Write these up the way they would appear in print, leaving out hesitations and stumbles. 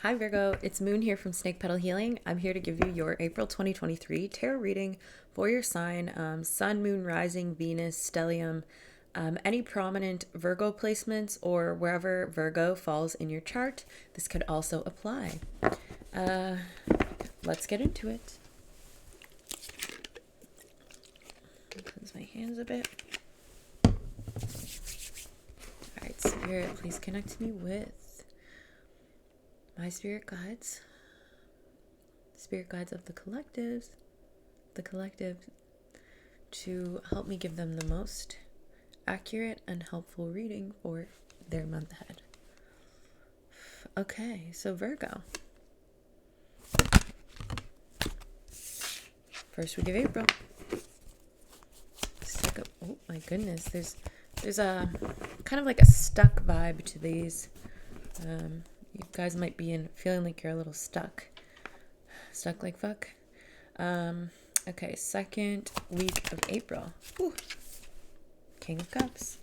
Hi Virgo, it's Moon here from Snake Petal Healing. I'm here to give you your April 2023 tarot reading for your sign, Sun, Moon, Rising, Venus, Stellium, any prominent Virgo placements or wherever Virgo falls in your chart. This could also apply. Let's get into it. Cleanse my hands a bit. All right, Spirit, please connect me with my spirit guides of the collective, to help me give them the most accurate and helpful reading for their month ahead. Okay, so Virgo. First week of April. Oh my goodness, there's a kind of like a stuck vibe to these. You guys might be feeling like you're a little stuck like fuck. Okay, second week of April. Ooh. King of Cups.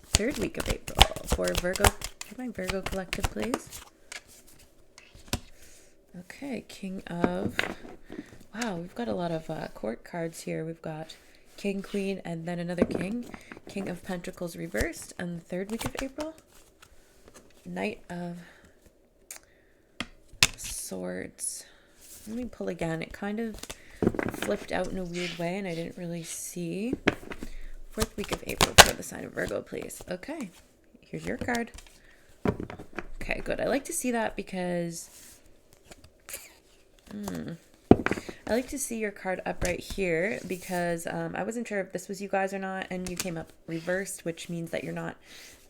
Third week of April for Virgo. Give my Virgo collective, please. Okay, King of... Wow, we've got a lot of court cards here. We've got King, Queen, and then another King. King of Pentacles reversed. And the third week of April, Knight of Swords. Let me pull again. It kind of flipped out in a weird way and I didn't really see. Fourth week of April for the sign of Virgo, please. Okay, here's your card. Okay, good. I like to see that because I like to see your card up right here because I wasn't sure if this was you guys or not, and you came up reversed, which means that you're not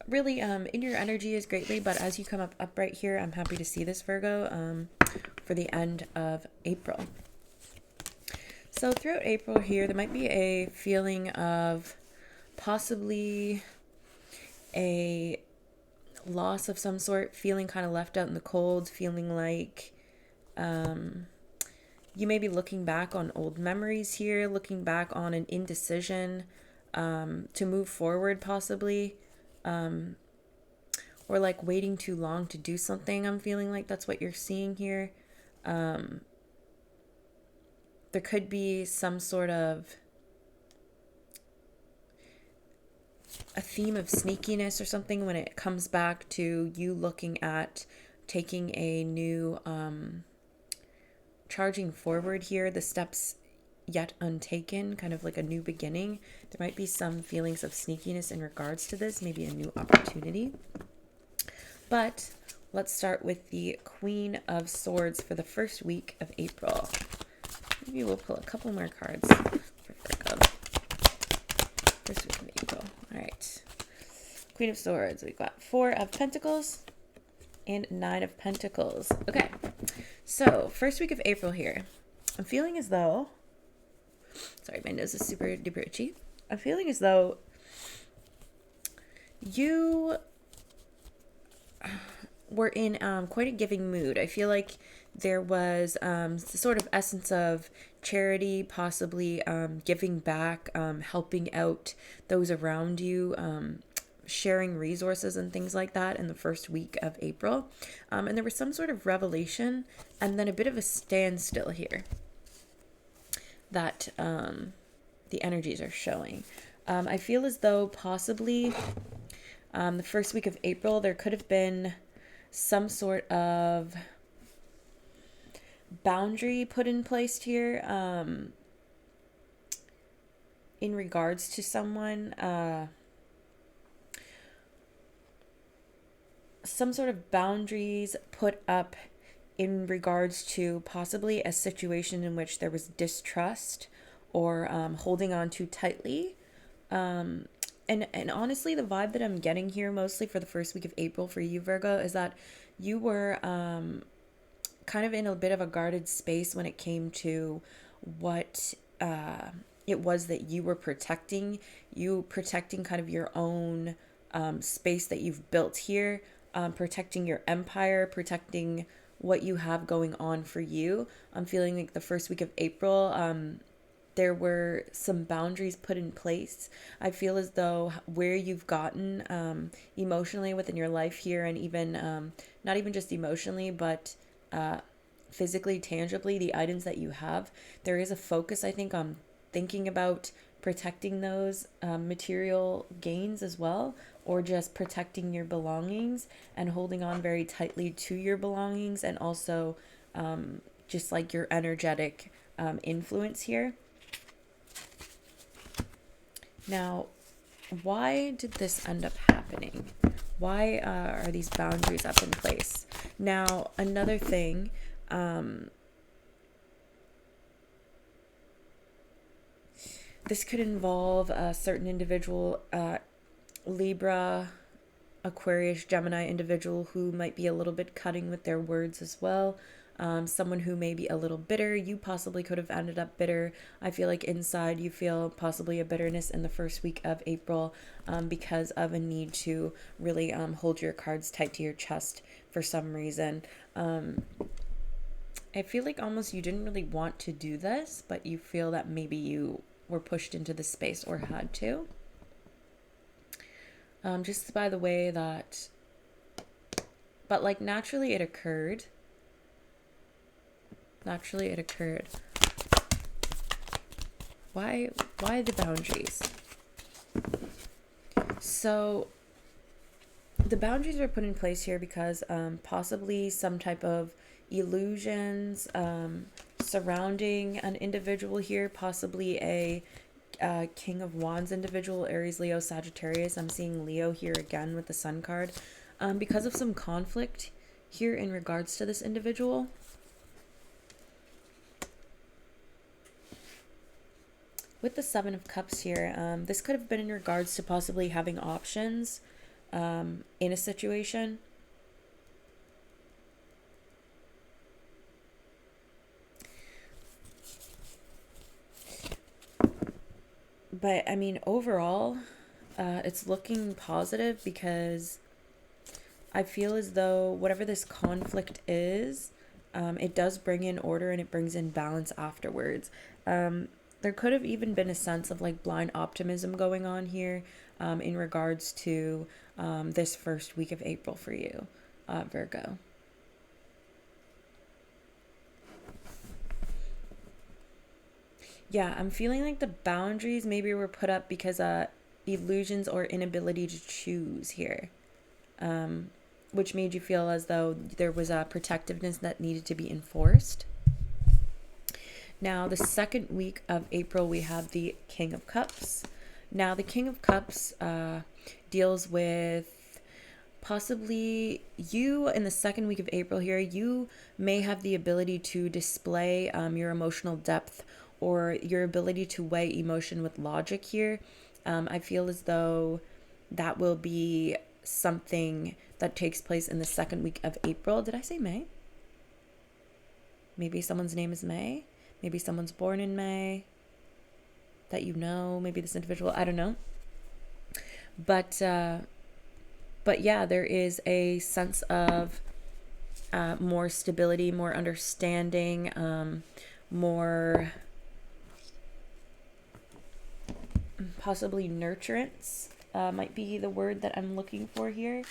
really in your energy as greatly, but as you come up right here, I'm happy to see this, Virgo, for the end of April. So throughout April here, there might be a feeling of possibly a loss of some sort, feeling kind of left out in the cold, feeling like you may be looking back on old memories here, looking back on an indecision to move forward possibly, or like waiting too long to do something. I'm feeling like that's what you're seeing here. There could be some sort of a theme of sneakiness or something when it comes back to you looking at taking a new charging forward here, the steps yet untaken, kind of like a new beginning. There might be some feelings of sneakiness in regards to this, maybe a new opportunity. But let's start with the Queen of Swords for the first week of April. Maybe we'll pull a couple more cards for Virgo. First week of April. All right. Queen of Swords. We've got 4 of Pentacles and 9 of Pentacles. Okay. So, first week of April here. I'm feeling as though... Sorry, my nose is super duper itchy. I'm feeling as though you were in quite a giving mood. I feel like there was sort of essence of charity, possibly giving back, helping out those around you, sharing resources and things like that in the first week of April. And there was some sort of revelation and then a bit of a standstill here that the energies are showing. I feel as though possibly the first week of April, there could have been some sort of boundary put in place here in regards to someone, some sort of boundaries put up in regards to possibly a situation in which there was distrust or holding on too tightly. And honestly, the vibe that I'm getting here mostly for the first week of April for you, Virgo, is that you were kind of in a bit of a guarded space when it came to what it was that you were protecting. You protecting kind of your own space that you've built here, protecting your empire, protecting what you have going on for you. I'm feeling like the first week of April, there were some boundaries put in place. I feel as though where you've gotten emotionally within your life here, and even not even just emotionally, but physically, tangibly, the items that you have, there is a focus, I think, on thinking about protecting those material gains as well, or just protecting your belongings and holding on very tightly to your belongings, and also just like your energetic influence here. Now, why did this end up happening? Why are these boundaries up in place? Now, another thing, this could involve a certain individual, Libra, Aquarius, Gemini individual who might be a little bit cutting with their words as well. Someone who may be a little bitter. You possibly could have ended up bitter. I feel like inside you feel possibly a bitterness in the first week of April because of a need to really hold your cards tight to your chest for some reason. I feel like almost you didn't really want to do this, but you feel that maybe you were pushed into this space or had to. Just by the way that, but like naturally it occurred. Naturally it occurred. Why the boundaries? So the boundaries are put in place here because possibly some type of illusions surrounding an individual here, possibly a King of Wands individual, Aries, Leo, Sagittarius. I'm seeing Leo here again with the Sun card. Because of some conflict here in regards to this individual. With the Seven of Cups here, this could have been in regards to possibly having options in a situation. But I mean, overall, it's looking positive because I feel as though whatever this conflict is, it does bring in order and it brings in balance afterwards. There could have even been a sense of like blind optimism going on here in regards to this first week of April for you, Virgo. Yeah, I'm feeling like the boundaries maybe were put up because illusions or inability to choose here, which made you feel as though there was a protectiveness that needed to be enforced. Now, the second week of April, we have the King of Cups. Now, the King of Cups deals with possibly you in the second week of April here. You may have the ability to display your emotional depth or your ability to weigh emotion with logic here. I feel as though that will be something that takes place in the second week of April. Did I say May? Maybe someone's name is May. Maybe someone's born in May that you know, maybe this individual, I don't know. But yeah, there is a sense of more stability, more understanding, more possibly nurturance might be the word that I'm looking for here.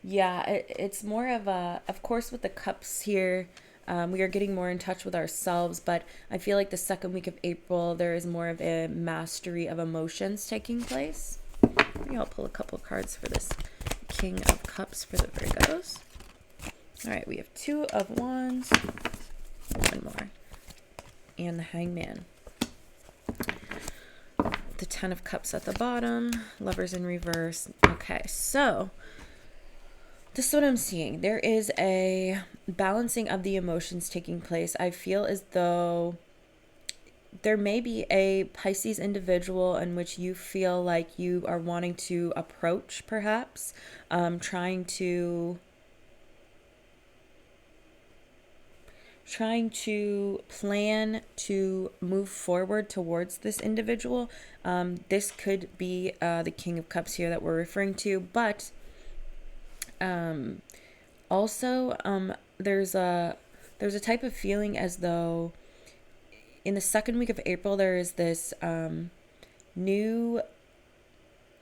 Yeah, it's more of course, with the cups here, we are getting more in touch with ourselves, but I feel like the second week of April, there is more of a mastery of emotions taking place. Maybe I'll pull a couple cards for this King of Cups for the Virgos. All right, we have Two of Wands, one more, and the Hangman. The Ten of Cups at the bottom, Lovers in reverse. Okay, so this is what I'm seeing. There is a balancing of the emotions taking place. I feel as though there may be a Pisces individual in which you feel like you are wanting to approach, perhaps, trying to plan to move forward towards this individual. This could be the King of Cups here that we're referring to, but also there's a type of feeling as though In the second week of April, there is this new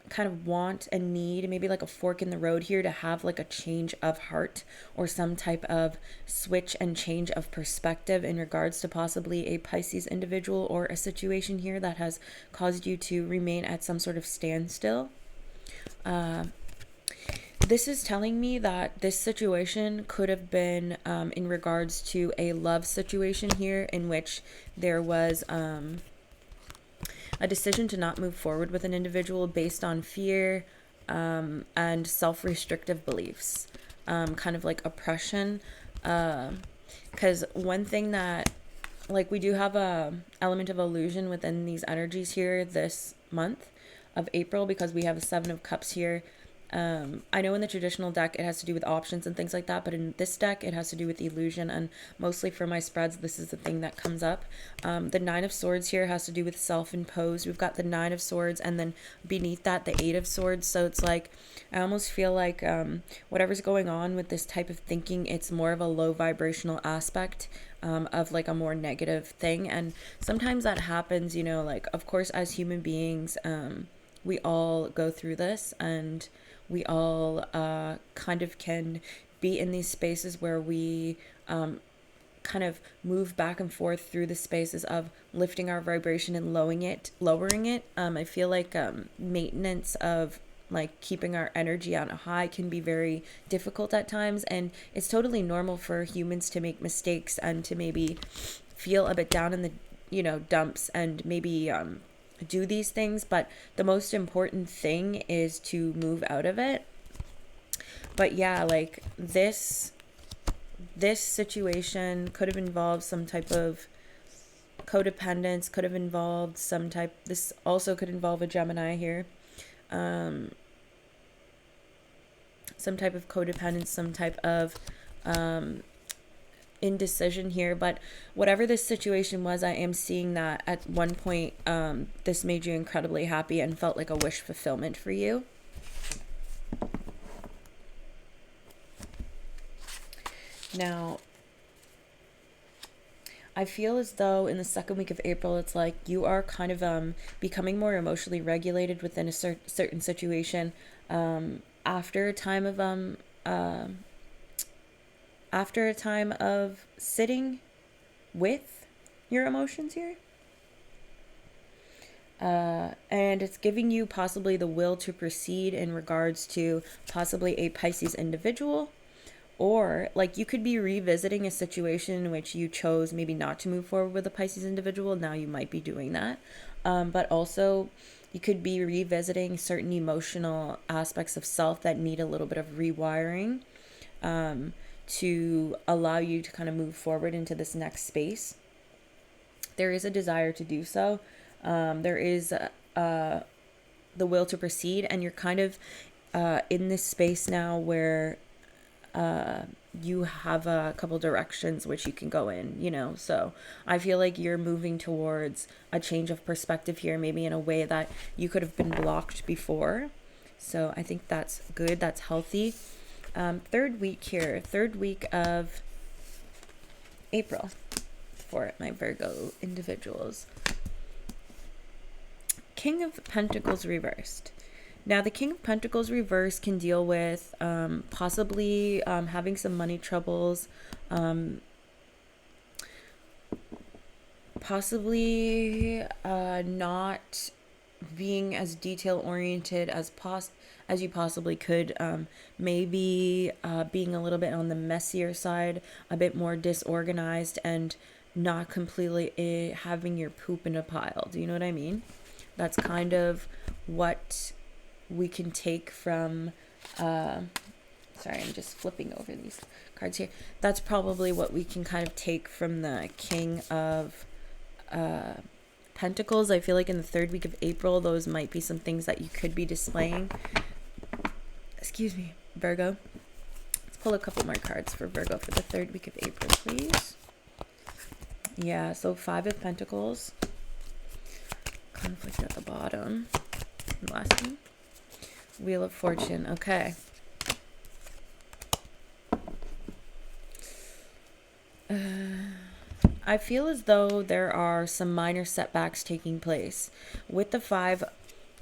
kind of want and need, maybe like a fork in the road here, to have like a change of heart or some type of switch and change of perspective in regards to possibly a Pisces individual or a situation here that has caused you to remain at some sort of standstill. This is telling me that this situation could have been in regards to a love situation here, in which there was a decision to not move forward with an individual based on fear and self-restrictive beliefs, kind of like oppression. Because one thing that, like, we do have a element of illusion within these energies here this month of April, because we have a Seven of Cups here. I know in the traditional deck it has to do with options and things like that, but in this deck it has to do with illusion, and mostly for my spreads this is the thing that comes up. The Nine of Swords here has to do with self-imposed. We've got the Nine of Swords, and then beneath that the Eight of Swords. So it's like, I almost feel like whatever's going on with this type of thinking, it's more of a low vibrational aspect of like a more negative thing. And sometimes that happens, you know, like, of course, as human beings, we all go through this, and we all kind of can be in these spaces where we kind of move back and forth through the spaces of lifting our vibration and lowering it. I feel like maintenance of like keeping our energy on a high can be very difficult at times, and it's totally normal for humans to make mistakes and to maybe feel a bit down in the, you know, dumps, and maybe do these things, but the most important thing is to move out of it. But yeah, like this situation could have involved some type of codependence, could have involved some type, this also could involve a Gemini here, some type of codependence, some type of indecision here. But whatever this situation was, I am seeing that at one point this made you incredibly happy and felt like a wish fulfillment for you. Now, I feel as though in the second week of April, it's like you are kind of becoming more emotionally regulated within a certain situation after a time of sitting with your emotions here. And it's giving you possibly the will to proceed in regards to possibly a Pisces individual, or like you could be revisiting a situation in which you chose maybe not to move forward with a Pisces individual. Now you might be doing that, but also you could be revisiting certain emotional aspects of self that need a little bit of rewiring to allow you to kind of move forward into this next space. There is a desire to do so. There is the will to proceed, and you're kind of in this space now where you have a couple directions which you can go in, you know. So I feel like you're moving towards a change of perspective here, maybe in a way that you could have been blocked before. So I think that's good, that's healthy. Third week of April for my Virgo individuals. King of Pentacles reversed. Now, the King of Pentacles reversed can deal with possibly having some money troubles, possibly not being as detail oriented as you possibly could, maybe being a little bit on the messier side, a bit more disorganized, and not completely having your poop in a pile. Do you know what I mean? That's kind of what we can take from sorry, I'm just flipping over these cards here. That's probably what we can kind of take from the King of Pentacles. I feel like in the third week of April, those might be some things that you could be displaying. Excuse me, Virgo. Let's pull a couple more cards for Virgo for the third week of April, please. Yeah, so Five of Pentacles. Conflict at the bottom. Last one. Wheel of Fortune. Okay. I feel as though there are some minor setbacks taking place with the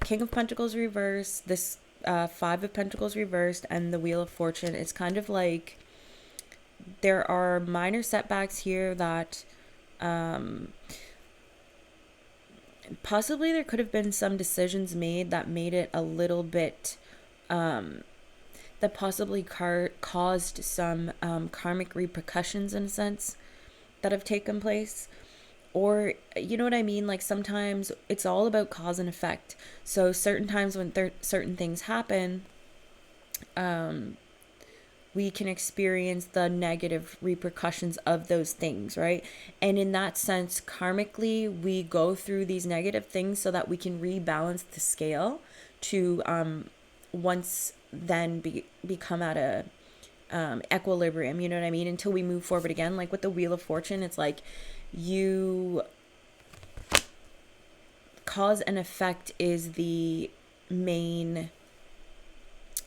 King of Pentacles reversed, this Five of Pentacles reversed, and the Wheel of Fortune. It's kind of like there are minor setbacks here that possibly there could have been some decisions made that made it a little bit that possibly caused some karmic repercussions in a sense that have taken place. Or, you know what I mean? Like, sometimes it's all about cause and effect. So certain times when certain things happen, we can experience the negative repercussions of those things, right? And in that sense, karmically, we go through these negative things so that we can rebalance the scale to once then become at a equilibrium, you know what I mean? Until we move forward again. Like with the Wheel of Fortune, it's like cause and effect is the main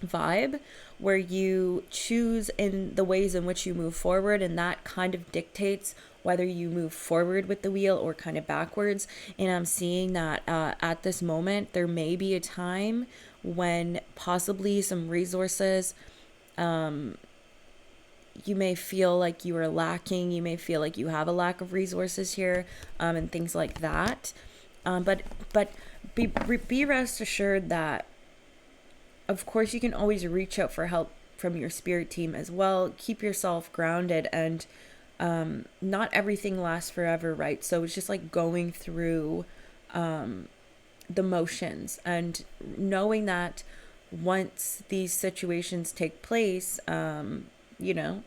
vibe, where you choose in the ways in which you move forward, and that kind of dictates whether you move forward with the wheel or kind of backwards. And I'm seeing that at this moment there may be a time when possibly some resources, you may feel like you are lacking, you may feel like you have a lack of resources here, and things like that. But be rest assured that, of course, you can always reach out for help from your spirit team as well. Keep yourself grounded, and not everything lasts forever, right? So it's just like going through the motions and knowing that once these situations take place, you know,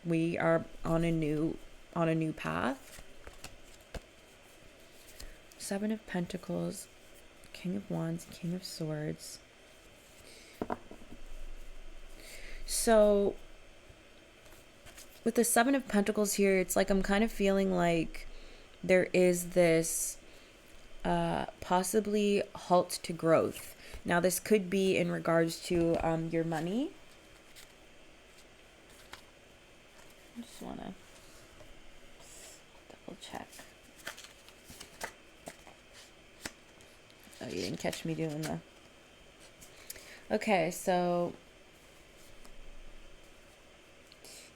we are on a new path. Seven of Pentacles, King of Wands, King of Swords. So with the Seven of Pentacles here, it's like I'm kind of feeling like there is this possibly halt to growth. Now this could be in regards to your money. I just want to double check. Oh, you didn't catch me doing the... Okay, so...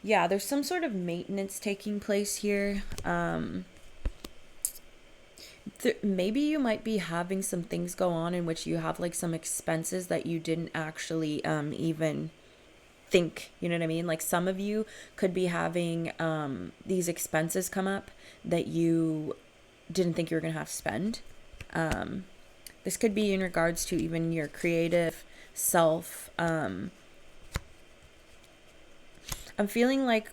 yeah, there's some sort of maintenance taking place here. Maybe you might be having some things go on in which you have like some expenses that you didn't actually even think, you know what I mean? Like some of you could be having these expenses come up that you didn't think you were going to have to spend. This could be in regards to even your creative self. I'm feeling like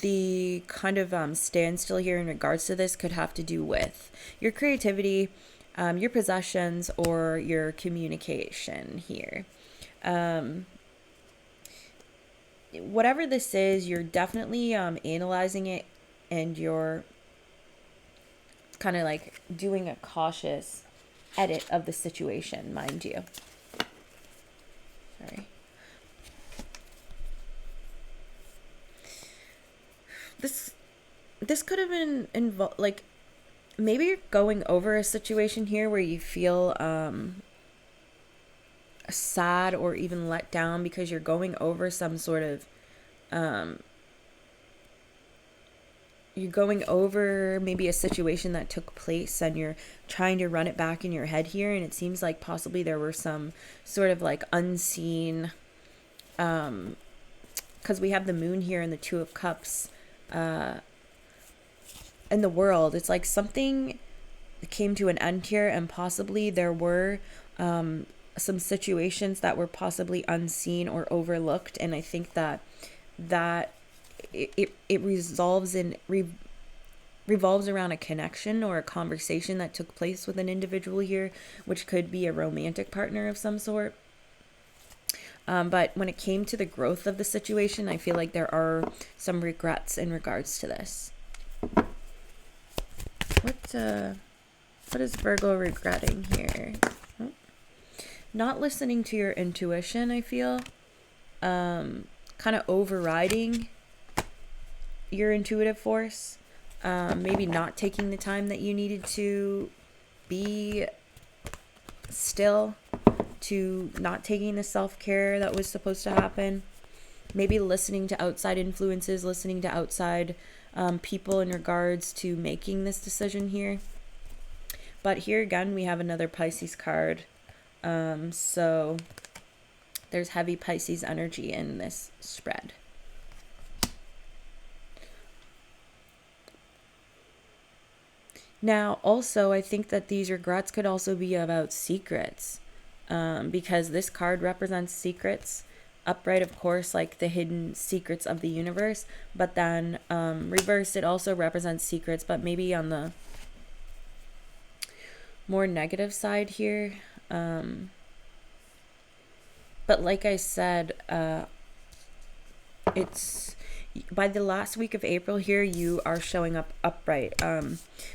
the kind of standstill here in regards to this could have to do with your creativity, your possessions, or your communication here. Whatever this is, you're definitely analyzing it, and you're kind of like doing a cautious edit of the situation, mind you. Sorry. This could have been involved, like maybe you're going over a situation here where you feel sad or even let down because you're going over some sort of you're going over maybe a situation that took place, and you're trying to run it back in your head here, and it seems like possibly there were some sort of like unseen, because we have the moon here and the Two of Cups in the world. It's like something came to an end here, and possibly there were some situations that were possibly unseen or overlooked, and I think that it revolves around a connection or a conversation that took place with an individual here, which could be a romantic partner of some sort. But when it came to the growth of the situation, I feel like there are some regrets in regards to this. What is Virgo regretting here? Oh. Not listening to your intuition, I feel. Kind of overriding your intuitive force, maybe not taking the time that you needed to be still, to not taking the self-care that was supposed to happen, maybe listening to outside influences, listening to outside people in regards to making this decision here. But here again, we have another Pisces card. So there's heavy Pisces energy in this spread. Now, also, I think that these regrets could also be about secrets, because this card represents secrets. Upright, of course, like the hidden secrets of the universe, but then reversed, it also represents secrets, but maybe on the more negative side here. But like I said, it's by the last week of April here, you are showing up upright.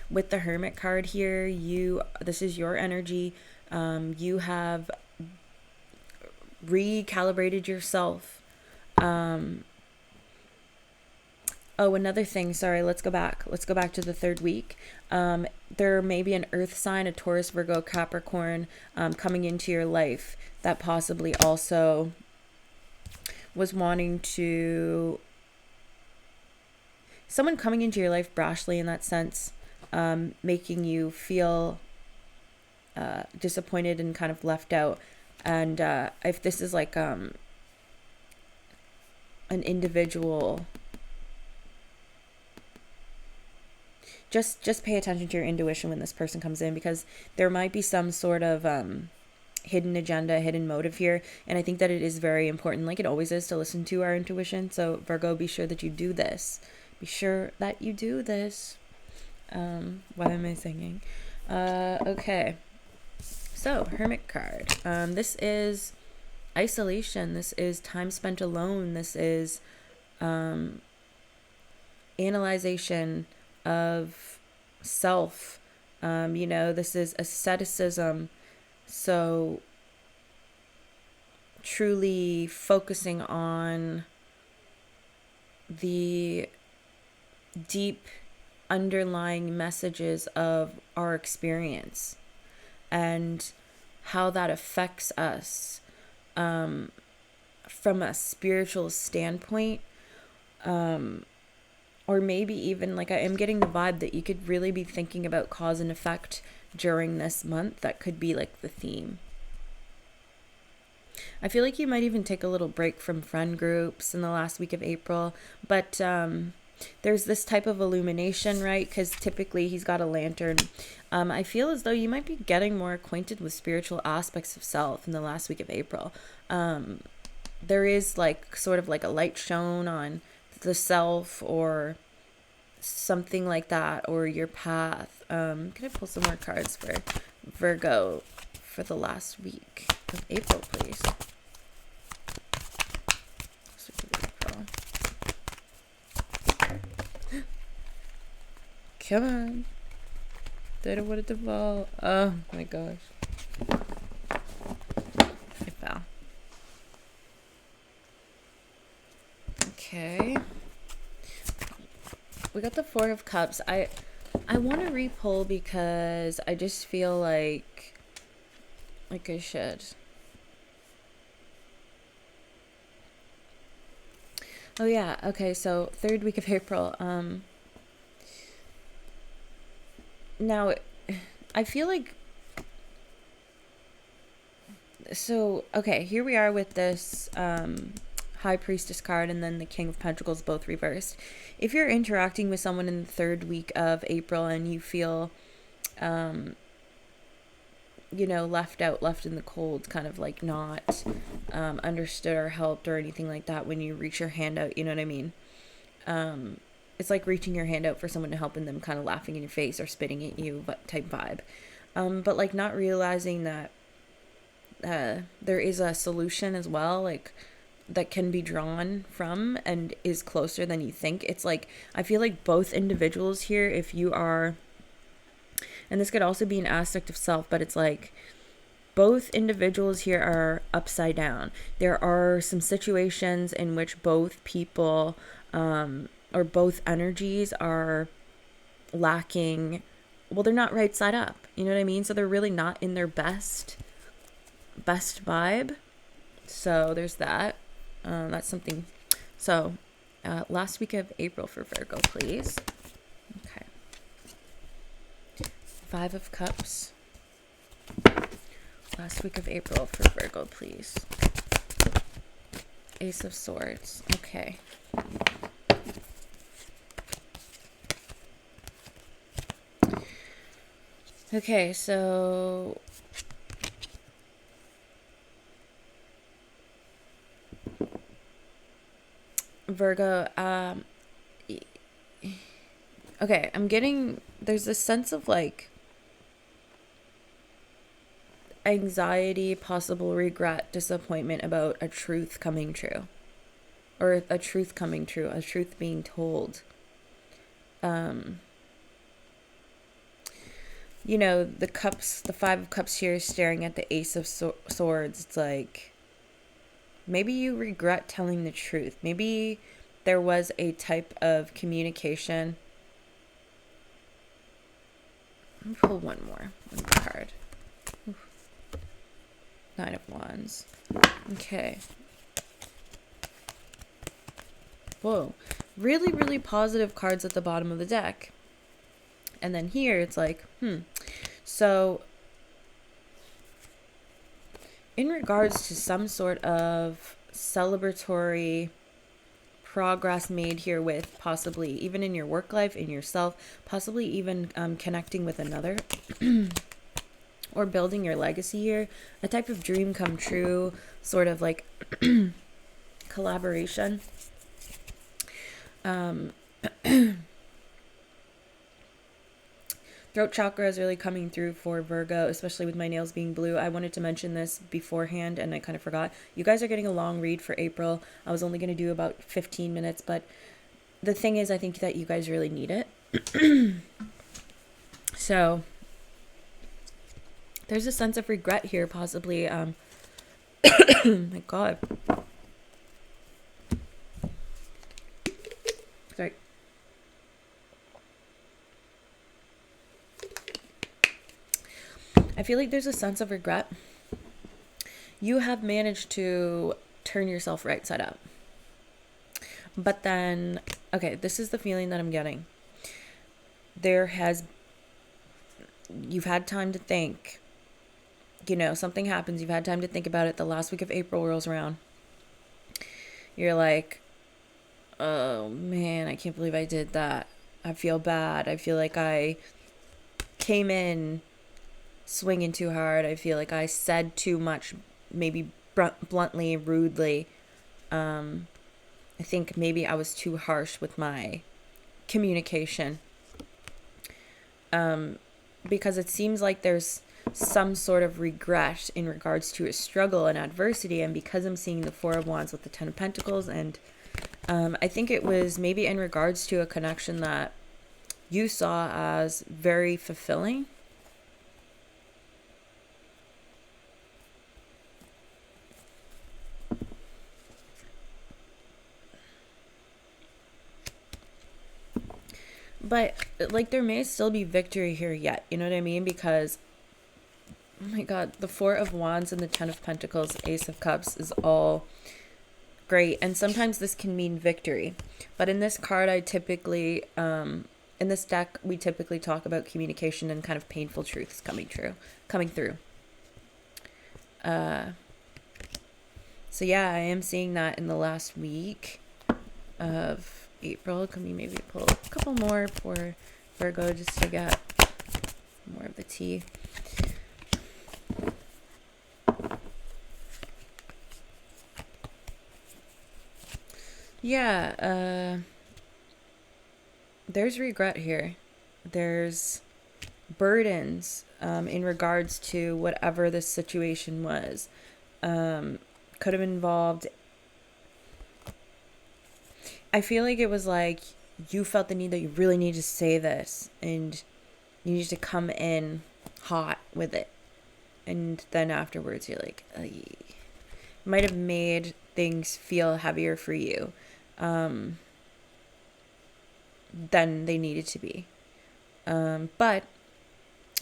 With the Hermit card here, this is your energy. You have recalibrated yourself. Oh, another thing. Sorry, let's go back. Let's go back to the third week. There may be an earth sign, a Taurus, Virgo, Capricorn, coming into your life that possibly also was wanting to... Someone coming into your life brashly in that sense, making you feel disappointed and kind of left out. And if this is like an individual... Just pay attention to your intuition when this person comes in, because there might be some sort of hidden agenda, hidden motive here. And I think that it is very important, like it always is, to listen to our intuition. So Virgo, be sure that you do this. Be sure that you do this. Why am I singing? Okay. So, Hermit card. This is isolation. This is time spent alone. This is analyzation of self. This is asceticism. So truly focusing on the deep underlying messages of our experience and how that affects us from a spiritual standpoint. Or maybe even, like, I am getting the vibe that you could really be thinking about cause and effect during this month. That could be, like, the theme. I feel like you might even take a little break from friend groups in the last week of April. But there's this type of illumination, right? Because typically he's got a lantern. I feel as though you might be getting more acquainted with spiritual aspects of self in the last week of April. There is, like, sort of like a light shown on the self or something like that, or your path. Can I pull some more cards for Virgo for the last week of April, please? Come on. They don't want it to fall. Oh my gosh. I fell. Okay. We got the Four of Cups. I want to re-pull because I just feel like I should. Oh yeah, okay, so third week of April. Now, I feel like... So, okay, here we are with this High Priestess card and then the King of Pentacles, both reversed. If you're interacting with someone in the third week of April and you feel, left out, left in the cold, kind of like not understood or helped or anything like that when you reach your hand out, you know what I mean? It's like reaching your hand out for someone to help and them kind of laughing in your face or spitting at you type vibe. But like not realizing that there is a solution as well, like that can be drawn from and is closer than you think. It's like, I feel like both individuals here, if you are, and this could also be an aspect of self, but it's like both individuals here are upside down. There are some situations in which both people or both energies are lacking. Well, they're not right side up. You know what I mean? So they're really not in their best vibe. So there's that. That's something. So last week of April for Virgo, please. Okay. 5 of Cups. Last week of April for Virgo, please. Ace of Swords. Okay. Okay, so Virgo, okay, I'm getting, there's this sense of like anxiety, possible regret, disappointment about a truth coming true, or a truth coming true, a truth being told. You know, the cups, the 5 of Cups here staring at the Ace of Swords. It's like, maybe you regret telling the truth. Maybe there was a type of communication. Let me pull one more card. Oof. 9 of Wands. Okay. Whoa. Really, really positive cards at the bottom of the deck. And then here it's like, So in regards to some sort of celebratory progress made here with possibly even in your work life, in yourself, possibly even connecting with another or building your legacy here, a type of dream come true, sort of like collaboration. Throat chakra is really coming through for Virgo, especially with my nails being blue. I wanted to mention this beforehand and I kind of forgot. You guys are getting a long read for April. I was only going to do about 15 minutes, but the thing is, I think that you guys really need it. So there's a sense of regret here, possibly. My God. Sorry. I feel like there's a sense of regret. You have managed to turn yourself right side up. But then, okay, this is the feeling that I'm getting. You've had time to think. You know, something happens. You've had time to think about it. The last week of April rolls around. You're like, oh man, I can't believe I did that. I feel bad. I feel like I came in swinging too hard. I feel like I said too much, maybe bluntly, rudely. I think maybe I was too harsh with my communication. Because it seems like there's some sort of regret in regards to a struggle and adversity. And because I'm seeing the 4 of Wands with the 10 of Pentacles, and I think it was maybe in regards to a connection that you saw as very fulfilling. But, like, there may still be victory here yet. You know what I mean? Because, oh my God, the 4 of Wands and the 10 of Pentacles, Ace of Cups is all great. And sometimes this can mean victory. But in this card, I typically, in this deck, we typically talk about communication and kind of painful truths coming through. So yeah, I am seeing that in the last week of April. Can we maybe pull a couple more for Virgo just to get more of the tea? Yeah, there's regret here. There's burdens in regards to whatever this situation was. Could have involved, I feel like it was like you felt the need that you really need to say this and you need to come in hot with it. And then afterwards you're like, it might have made things feel heavier for you. than they needed to be. But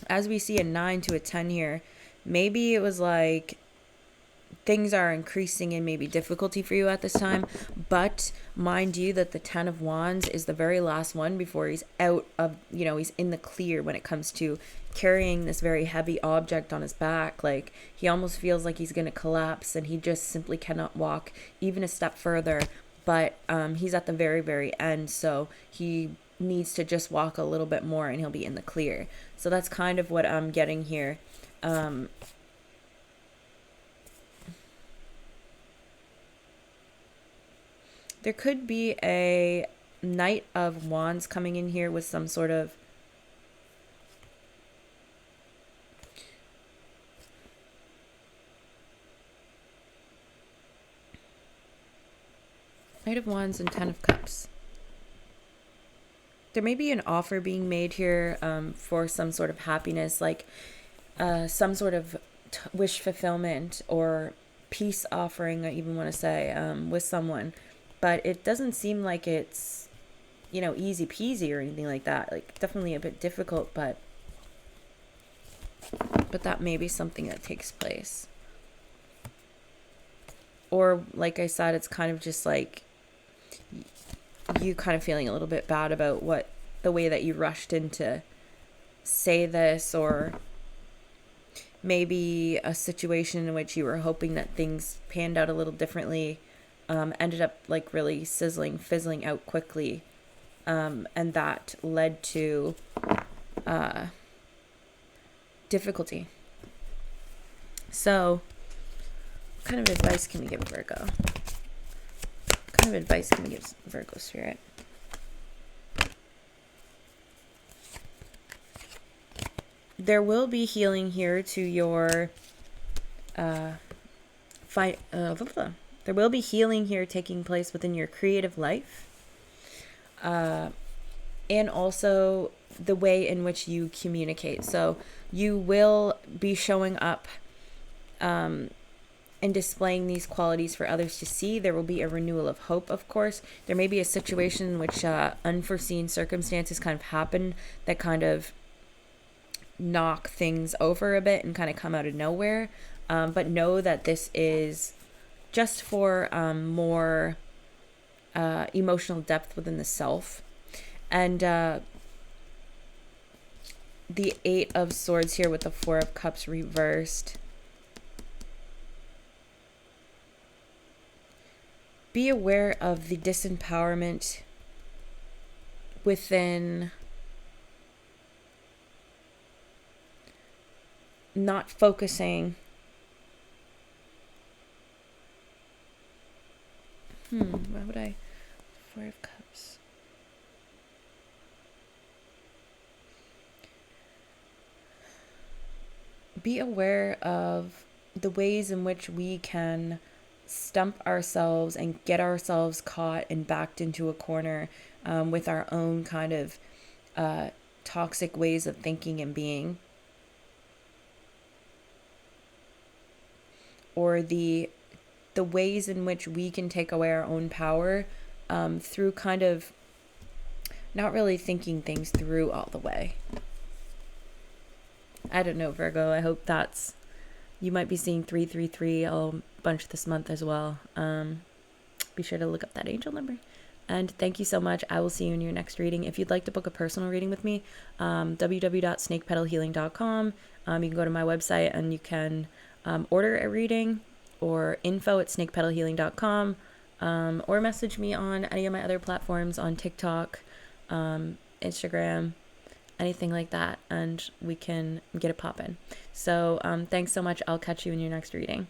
as we see a 9 to a 10 here, maybe it was like things are increasing in maybe difficulty for you at this time, but mind you that the 10 of Wands is the very last one before he's out of, he's in the clear when it comes to carrying this very heavy object on his back. Like, he almost feels like he's going to collapse and he just simply cannot walk even a step further. But he's at the very, very end, so he needs to just walk a little bit more and he'll be in the clear. So that's kind of what I'm getting here. There could be a Knight of Wands coming in here with some sort of Knight of Wands and 10 of Cups. There may be an offer being made here for some sort of happiness, like some sort of wish fulfillment or peace offering, I even want to say, with someone. But it doesn't seem like it's, easy peasy or anything like that. Like, definitely a bit difficult, but that may be something that takes place. Or, like I said, it's kind of just like you kind of feeling a little bit bad about the way that you rushed in to say this, or maybe a situation in which you were hoping that things panned out a little differently, ended up like really fizzling out quickly, and that led to difficulty. So, what kind of advice can we give Virgo? What kind of advice can we give Virgo Spirit? There will be healing here to your there will be healing here taking place within your creative life, and also the way in which you communicate. So you will be showing up and displaying these qualities for others to see. There will be a renewal of hope, of course. There may be a situation in which unforeseen circumstances kind of happen that kind of knock things over a bit and kind of come out of nowhere. But know that this is just for more emotional depth within the self. And the 8 of Swords here with the 4 of Cups reversed. Be aware of the disempowerment within not focusing. Why would I? 4 of Cups. Be aware of the ways in which we can stump ourselves and get ourselves caught and backed into a corner with our own kind of toxic ways of thinking and being. Or the ways in which we can take away our own power through kind of not really thinking things through all the way. I don't know, Virgo. I hope you might be seeing 333 a bunch this month as well. Be sure to look up that angel number. And thank you so much. I will see you in your next reading. If you'd like to book a personal reading with me, www.snakepetalhealing.com. You can go to my website and you can order a reading, or info@snakepetalhealing.com, or message me on any of my other platforms on TikTok, Instagram, anything like that, and we can get it poppin'. So thanks so much. I'll catch you in your next reading.